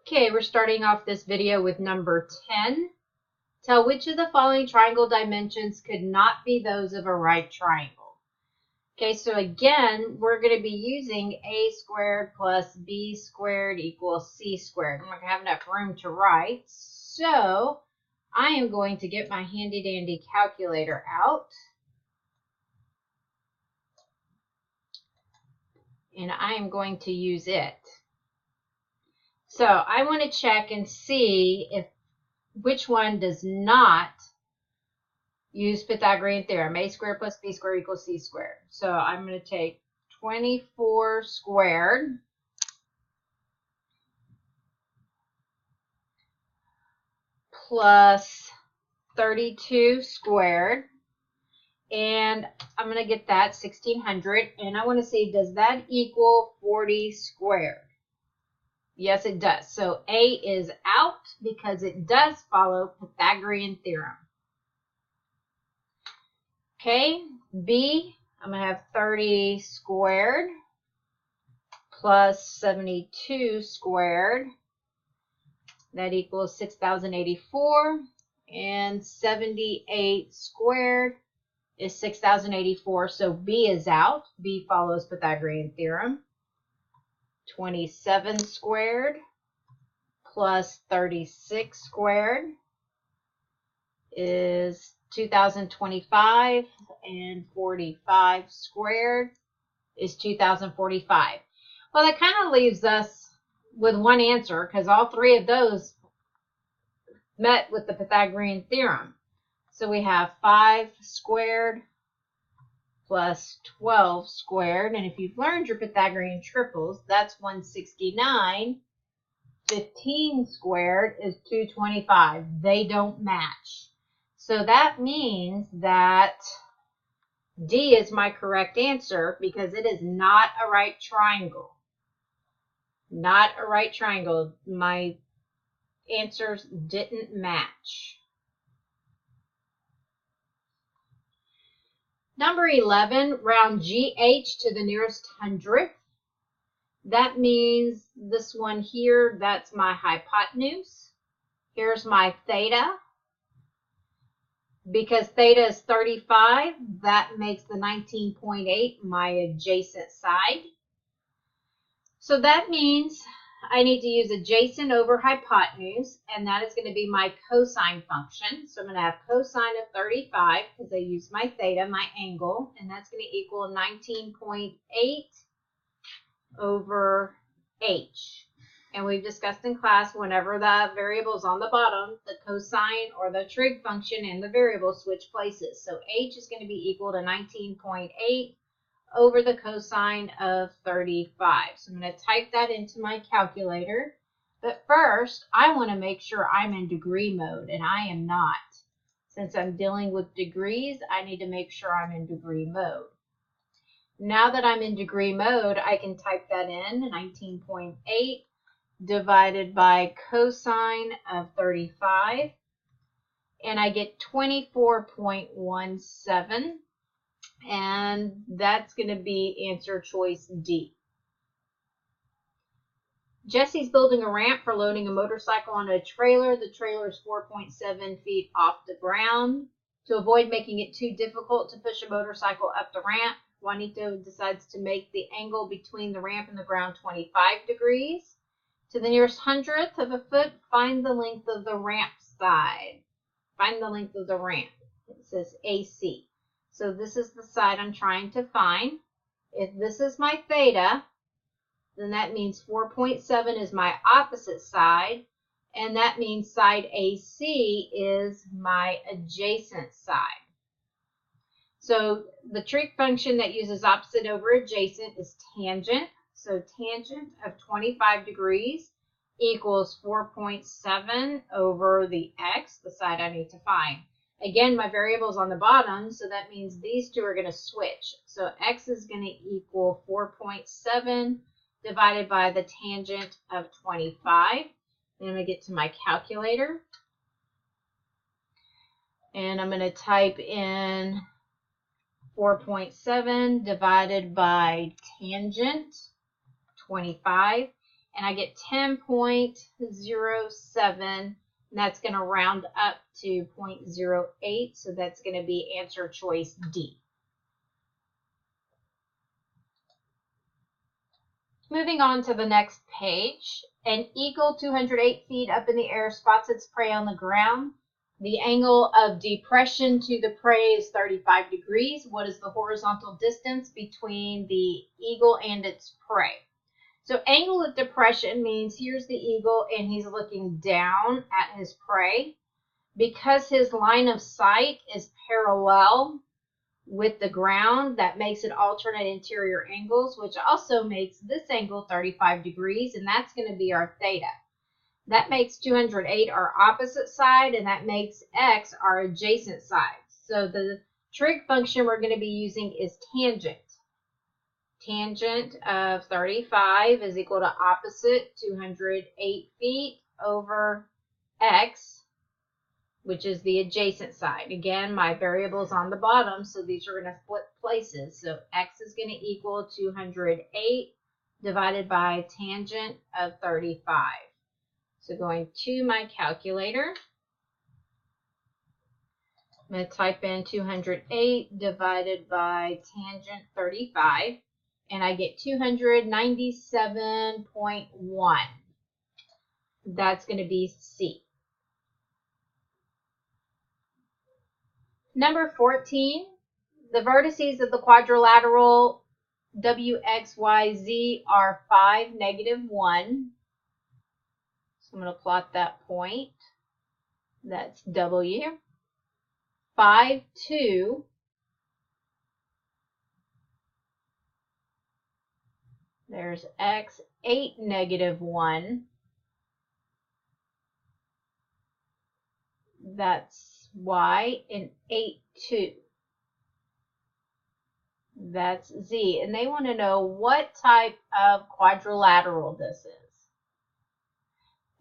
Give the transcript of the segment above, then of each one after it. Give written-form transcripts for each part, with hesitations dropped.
Okay, we're starting off this video with number 10. Tell which of the following triangle dimensions could not be those of a right triangle. Okay, so again, we're going to be using a squared plus b squared equals c squared. I'm not going to have enough room to write, so I am going to get my handy dandy calculator out. And I am going to use it. So I want to check and see if which one does not use Pythagorean theorem. A squared plus b squared equals c squared. So I'm going to take 24 squared plus 32 squared. And I'm going to get that 1600. And I want to see, does that equal 40 squared? Yes, it does. So A is out because it does follow Pythagorean theorem. Okay, B, I'm going to have 30 squared plus 72 squared. That equals 6084. And 78 squared is 6084. So B is out. B follows Pythagorean theorem. 27 squared plus 36 squared is 2025, and 45 squared is 2045. Well, that kind of leaves us with one answer because all three of those met with the Pythagorean theorem. So we have 5 squared plus 12 squared, and if you've learned your Pythagorean triples, that's 169. 15 squared is 225. They don't match. So that means that D is my correct answer because it is not a right triangle. Not a right triangle. My answers didn't match. Number 11, round GH to the nearest hundredth. That means this one here, that's my hypotenuse. Here's my theta. Because theta is 35, that makes the 19.8 my adjacent side. So that means I need to use adjacent over hypotenuse, and that is going to be my cosine function. So I'm going to have cosine of 35 because I use my theta, my angle, and that's going to equal 19.8 over h. And we've discussed in class whenever the variable is on the bottom, the cosine or the trig function and the variable switch places. So h is going to be equal to 19.8 over the cosine of 35. So I'm going to type that into my calculator. But first, I want to make sure I'm in degree mode, and I am not. Since I'm dealing with degrees, I need to make sure I'm in degree mode. Now that I'm in degree mode, I can type that in, 19.8 divided by cosine of 35, and I get 24.17. And that's going to be answer choice D. Jesse's building a ramp for loading a motorcycle on a trailer. The trailer is 4.7 feet off the ground. To avoid making it too difficult to push a motorcycle up the ramp, Juanito decides to make the angle between the ramp and the ground 25 degrees. To the nearest hundredth of a foot, find the length of the ramp side. Find the length of the ramp. It says AC. So this is the side I'm trying to find. If this is my theta, then that means 4.7 is my opposite side, and that means side AC is my adjacent side. So the trig function that uses opposite over adjacent is tangent. So tangent of 25 degrees equals 4.7 over the x, the side I need to find. Again, my variable is on the bottom, so that means these two are going to switch. So x is going to equal 4.7 divided by the tangent of 25. Then I'm going to get to my calculator. And I'm going to type in 4.7 divided by tangent 25. and I get 10.07, and that's going to round up to 0.08, so that's going to be answer choice D. Moving on to the next page, an eagle 208 feet up in the air spots its prey on the ground. The angle of depression to the prey is 35 degrees. What is the horizontal distance between the eagle and its prey? So angle of depression means here's the eagle and he's looking down at his prey. Because his line of sight is parallel with the ground, that makes it alternate interior angles, which also makes this angle 35 degrees, and that's going to be our theta. That makes 208 our opposite side, and that makes x our adjacent side. So the trig function we're going to be using is tangent. Tangent of 35 is equal to opposite 208 feet over x, which is the adjacent side. Again, my variable is on the bottom, so these are going to flip places. So x is going to equal 208 divided by tangent of 35. So going to my calculator, I'm going to type in 208 divided by tangent 35, and I get 297.1. That's going to be C. Number 14, the vertices of the quadrilateral WXYZ are 5, -1. So I'm going to plot that point. That's W. 5, 2. There's X, 8, -1. That's Y, and 8, 2. That's Z. And they want to know what type of quadrilateral this is.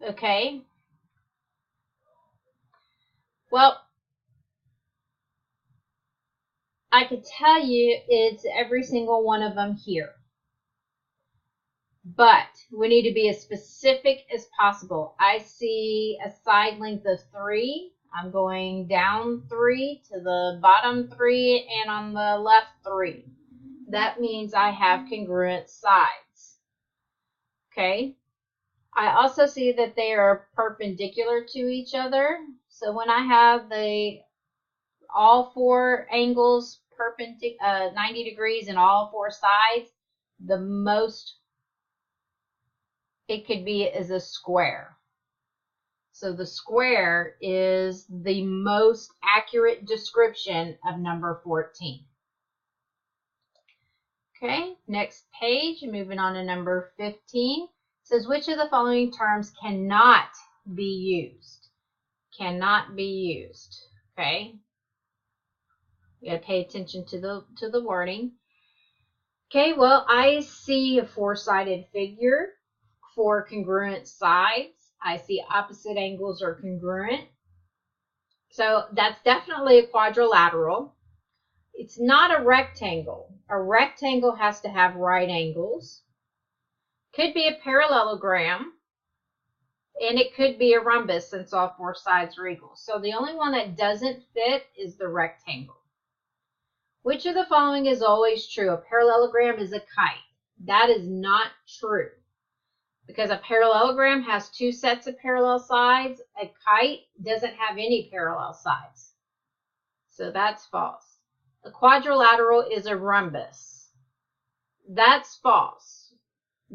Okay. Well, I could tell you it's every single one of them here. But we need to be as specific as possible. I see a side length of 3. I'm going down 3 to the bottom 3 and on the left 3. That means I have congruent sides. Okay. I also see that they are perpendicular to each other. So when I have all 4 angles 90 degrees in all 4 sides, the most it could be is a square. So the square is the most accurate description of number 14. Okay, next page, moving on to number 15. It says, which of the following terms cannot be used? Cannot be used. Okay. You got to pay attention to the wording. Okay, well, I see a 4-sided figure, 4 congruent sides. I see opposite angles are congruent. So that's definitely a quadrilateral. It's not a rectangle. A rectangle has to have right angles. Could be a parallelogram. And it could be a rhombus since all 4 sides are equal. So the only one that doesn't fit is the rectangle. Which of the following is always true? A parallelogram is a kite. That is not true. Because a parallelogram has 2 sets of parallel sides. A kite doesn't have any parallel sides. So that's false. A quadrilateral is a rhombus. That's false.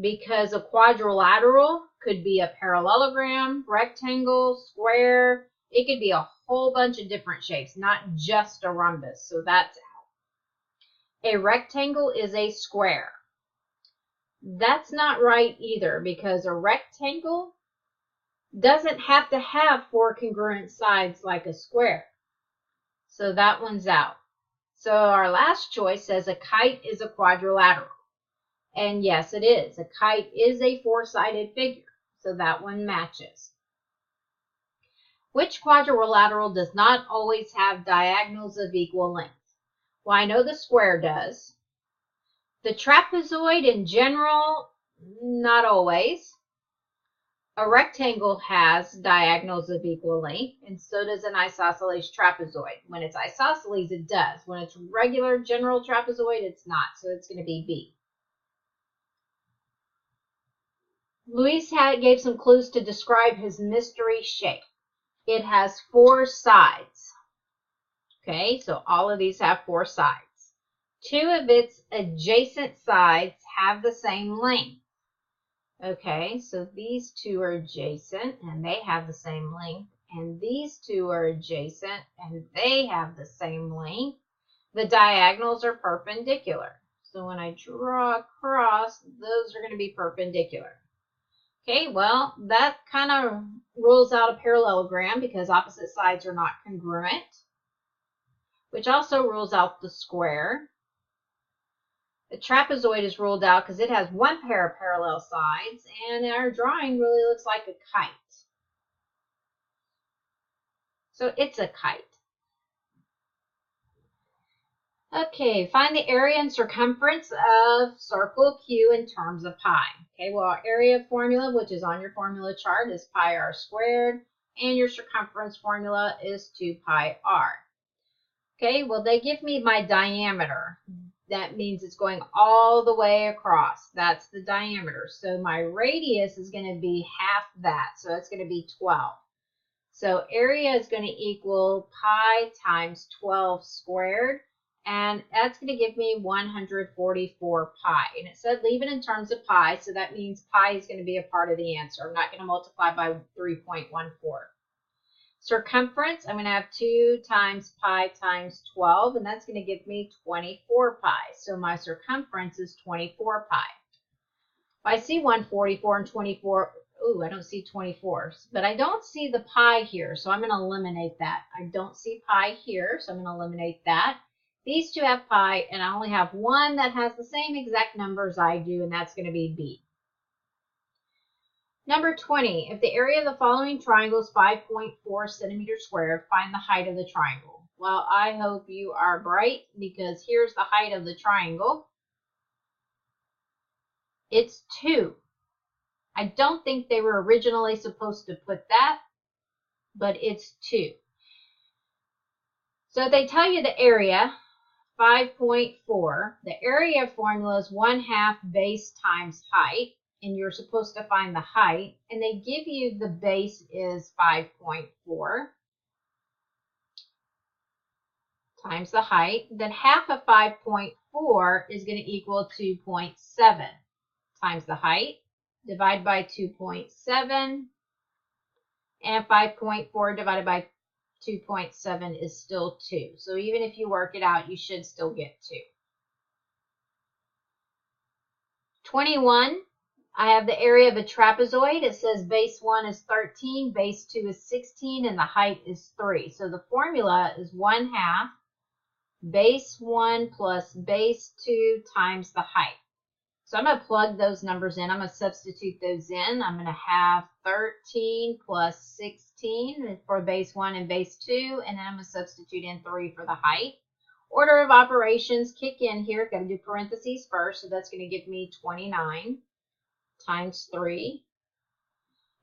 Because a quadrilateral could be a parallelogram, rectangle, square. It could be a whole bunch of different shapes, not just a rhombus. So that's out. A rectangle is a square. That's not right either, because a rectangle doesn't have to have 4 congruent sides like a square. So that one's out. So our last choice says a kite is a quadrilateral. And yes, it is. A kite is a 4-sided figure. So that one matches. Which quadrilateral does not always have diagonals of equal length? Well, I know the square does. The trapezoid in general, not always. A rectangle has diagonals of equal length, and so does an isosceles trapezoid. When it's isosceles, it does. When it's regular general trapezoid, it's not, so it's going to be B. Luis gave some clues to describe his mystery shape. It has 4 sides. Okay, so all of these have 4 sides. 2 of its adjacent sides have the same length. Okay, so these 2 are adjacent and they have the same length, and these 2 are adjacent and they have the same length. The diagonals are perpendicular. So when I draw across, those are going to be perpendicular. Okay, well, that kind of rules out a parallelogram because opposite sides are not congruent, which also rules out the square. The trapezoid is ruled out because it has 1 pair of parallel sides, and our drawing really looks like a kite. So it's a kite. Okay, find the area and circumference of circle Q in terms of pi. Okay, well, our area formula, which is on your formula chart, is pi r squared, and your circumference formula is 2 pi r. Okay, well, they give me my diameter. That means it's going all the way across. That's the diameter. So my radius is going to be half that. So it's going to be 12. So area is going to equal pi times 12 squared. And that's going to give me 144 pi. And it said leave it in terms of pi. So that means pi is going to be a part of the answer. I'm not going to multiply by 3.14. Circumference, I'm going to have 2 times pi times 12, and that's going to give me 24 pi. So my circumference is 24 pi. If I see 144 and 24, ooh, I don't see 24, but I don't see the pi here, so I'm going to eliminate that. I don't see pi here, so I'm going to eliminate that. These 2 have pi, and I only have one that has the same exact numbers I do, and that's going to be B. Number 20, if the area of the following triangle is 5.4 centimeters squared, find the height of the triangle. Well, I hope you are bright because here's the height of the triangle. It's 2. I don't think they were originally supposed to put that, but it's 2. So they tell you the area, 5.4. The area formula is 1/2 base times height. And you're supposed to find the height, and they give you the base is 5.4 times the height. Then half of 5.4 is going to equal 2.7 times the height. Divide by 2.7, and 5.4 divided by 2.7 is still 2. So even if you work it out, you should still get 2. 21. I have the area of a trapezoid. It says base 1 is 13, base 2 is 16, and the height is 3. So the formula is 1/2 base 1 plus base 2 times the height. So I'm going to plug those numbers in. I'm going to substitute those in. I'm going to have 13 plus 16 for base 1 and base 2, and then I'm going to substitute in 3 for the height. Order of operations kick in here. Got to do parentheses first, so that's going to give me 29. Times 3.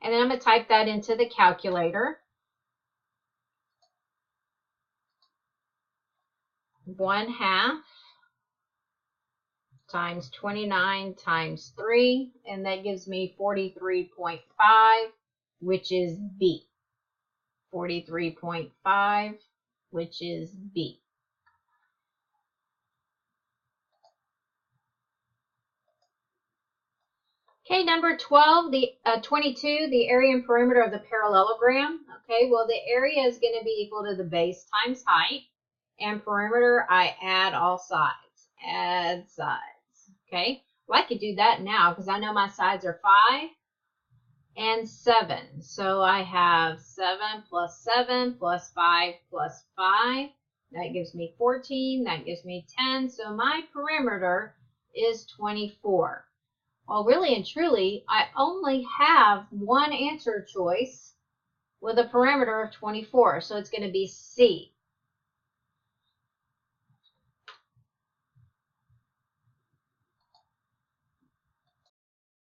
And then I'm going to type that into the calculator. 1/2 times 29 times 3. And that gives me 43.5, which is B. 43.5, which is B. Okay, number 12, 22, the area and perimeter of the parallelogram. Okay, well, the area is going to be equal to the base times height. And perimeter, I add all sides. Add sides. Okay, well, I could do that now because I know my sides are 5 and 7. So I have 7 plus 7 plus 5 plus 5. That gives me 14. That gives me 10. So my perimeter is 24. Well, really and truly, I only have one answer choice with a perimeter of 24, so it's going to be C.